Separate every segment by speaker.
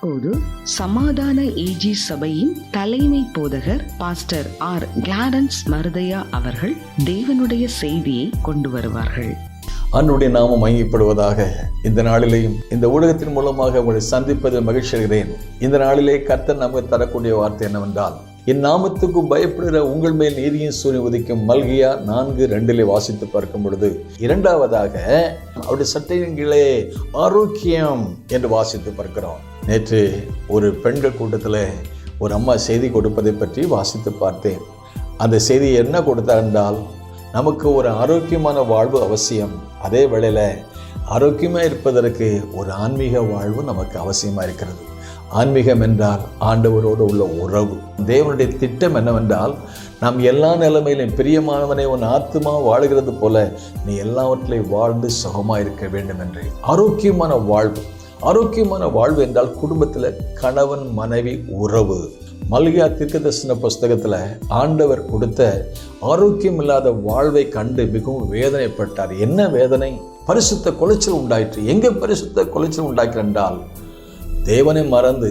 Speaker 1: இப்போது சமாதான ஏஜி சபையின் தலைமை போதகர் பாஸ்டர் ஆர் கிளாரன்ஸ் மருதையா அவர்கள் தேவனுடைய செய்தியை கொண்டு வருவார்கள்.
Speaker 2: ஆண்டவருடைய நாமம் மகிமைப்படுவதாக. இந்த நாளிலேயும் இந்த ஊடகத்தின் மூலமாக உங்களை சந்திப்பதில் மகிழ்ச்சி அடைகிறேன். இந்த நாளிலே கர்த்தர் நமக்கு தரக்கூடிய வார்த்தை என்னவென்றால், என் நாமத்துக்கு பயப்படுகிற உங்கள் மேல் நீதியின் சூரியன் உதிக்கும். மல்கியா 4:2 வாசித்து பார்க்கும் பொழுது, இரண்டாவதாக அவருடைய சட்டையின் கீழே ஆரோக்கியம் என்று வாசித்து பார்க்கிறோம். நேற்று ஒரு பெண்கள் கூட்டத்தில் ஒரு அம்மா செய்தி கொடுப்பதை பற்றி வாசித்து பார்த்தேன். அந்த செய்தி என்ன கொடுத்தார் என்றால், நமக்கு ஒரு ஆரோக்கியமான வாழ்வு அவசியம். அதே வேளையில் ஆரோக்கியமாக இருப்பதற்கு ஒரு ஆன்மீக வாழ்வு நமக்கு அவசியமாக இருக்கிறது. ஆன்மீகம் என்றால் ஆண்டவரோடு உள்ள உறவு. தேவனுடைய திட்டம் என்னவென்றால், நாம் எல்லா நிலைமையிலும் பிரியமானவனை உன் ஆத்துமா வாழுகிறது போல நீ எல்லாவற்றிலையும் வாழ்ந்து சுகமாக இருக்க வேண்டும் என்று. ஆரோக்கியமான வாழ்வு. ஆரோக்கியமான வாழ்வு என்றால் குடும்பத்தில் கணவன் மனைவி உறவு. மல்கியா தீர்க்கதரிசன புஸ்தகத்தில் ஆண்டவர் கொடுத்த ஆரோக்கியம் இல்லாத வாழ்வை கண்டு மிகவும் வேதனைப்பட்டார். என்ன வேதனை? பரிசுத்த குலைச்சல் உண்டாயிற்று. எங்கே பரிசுத்த குலைச்சல் உண்டாக்கிறார் என்றால், தேவனை மறந்து,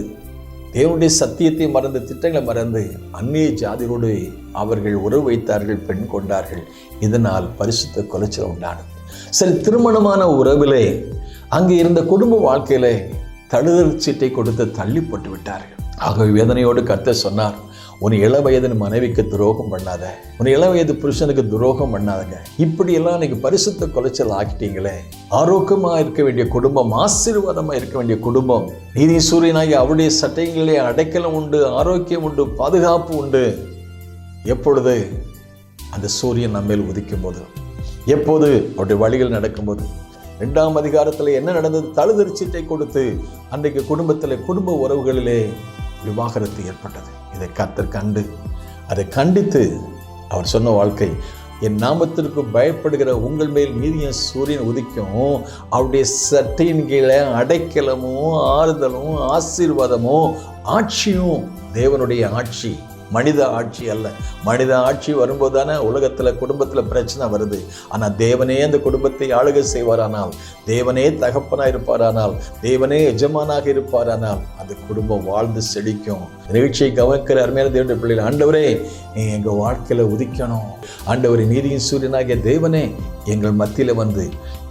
Speaker 2: தேவனுடைய சத்தியத்தை மறந்து, திட்டங்களை மறந்து அந்நிய ஜாதியோடு அவர்கள் உறவு வைத்தார்கள், பெண் கொண்டார்கள். இதனால் பரிசுத்த குலைச்சல் உண்டானது. சரி, திருமணமான உறவிலே அங்கே இருந்த குடும்ப வாழ்க்கையிலே தழுதல் சீட்டை கொடுத்து தள்ளிப்பட்டு விட்டார்கள். ஆகவே வேதனையோடு கர்த்தர் சொன்னார், உன் இள வயதின் மனைவிக்கு துரோகம் பண்ணாத, உன் இள வயது புருஷனுக்கு துரோகம் பண்ணாதங்க. இப்படியெல்லாம் நீங்க பரிசுத்த குலைச்சல் ஆக்கிட்டீங்களே. ஆரோக்கியமாக இருக்க வேண்டிய குடும்பம், ஆசீர்வாதமாக இருக்க வேண்டிய குடும்பம், நீதி சூரியனாகி அவருடைய சட்டைகளிலே அடைக்கலம் உண்டு, ஆரோக்கியம் உண்டு, பாதுகாப்பு உண்டு. எப்பொழுது அந்த சூரியன் நம்மேல் உதிக்கும் போது, எப்போது அவருடைய வழிகள் நடக்கும்போது. 2ஆம் அதிகாரத்தில் என்ன நடந்தது? தழுதல் சீட்டை கொடுத்து அன்றைக்கு குடும்பத்தில், குடும்ப உறவுகளிலே விவாகரத்து ஏற்பட்டது. இதை கர்த்தர் கண்டு அதை கண்டித்து அவர் சொன்ன வாழ்க்கை, என் நாமத்திற்கு பயப்படுகிற உங்கள் மேல் நீதியின் சூரியன் உதிக்கும். அவருடைய சட்டையின் கீழே அடைக்கலமும் ஆறுதலும் ஆசீர்வாதமும் ஆட்சியும். தேவனுடைய ஆட்சி, மனித ஆட்சி அல்ல. மனித ஆட்சி வரும்போது தானே உலகத்தில் குடும்பத்தில் பிரச்சனை வருது. ஆனால் தேவனே அந்த குடும்பத்தை ஆளுகை செய்வாரானால், தேவனே தகப்பனாக இருப்பாரானால், தேவனே எஜமானாக இருப்பாரானால் அந்த குடும்பம் வாழ்ந்து செழிக்கும். நிகழ்ச்சியை கவனிக்கிற அருமையான தேவனுடைய பிள்ளைகள், ஆண்டவரே நீ எங்கள் வாழ்க்கையில் உதிக்கணும். ஆண்டவரே நீதியின் சூரியனாகிய தேவனே எங்கள் மத்தியில் வந்து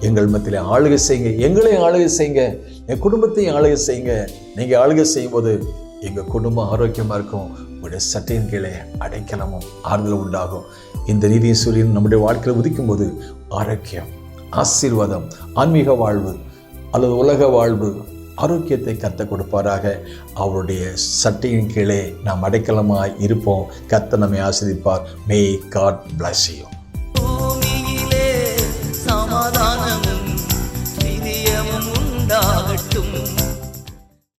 Speaker 2: எங்கள் மத்தியில் ஆளுகை செய்யுங்க. எங்களை ஆளுகை செய்யுங்க, என் குடும்பத்தையும் ஆளுகை செய்யுங்க. நீங்கள் ஆளுகை செய்யும்போது எங்கள் குடும்பம் ஆரோக்கியமாக இருக்கும். உங்களுடைய சட்டையின் கீழே அடைக்கலமும் ஆறுதலும் உண்டாகும். இந்த நீதியின் சூரியன் நம்முடைய வாழ்க்கையில் உதிக்கும் போது ஆரோக்கியம், ஆசீர்வாதம், ஆன்மீக வாழ்வு அல்லது உலக வாழ்வு, ஆரோக்கியத்தை கர்த்தர் கொடுப்பாராக. அவருடைய சட்டையின் கீழே நாம் அடைக்கலமாய் இருப்போம். கர்த்தர் நம்மை ஆசீர்வதிப்பார். May God bless you.
Speaker 3: சமாதானமும் நிதியமும் உண்டாகட்டும்.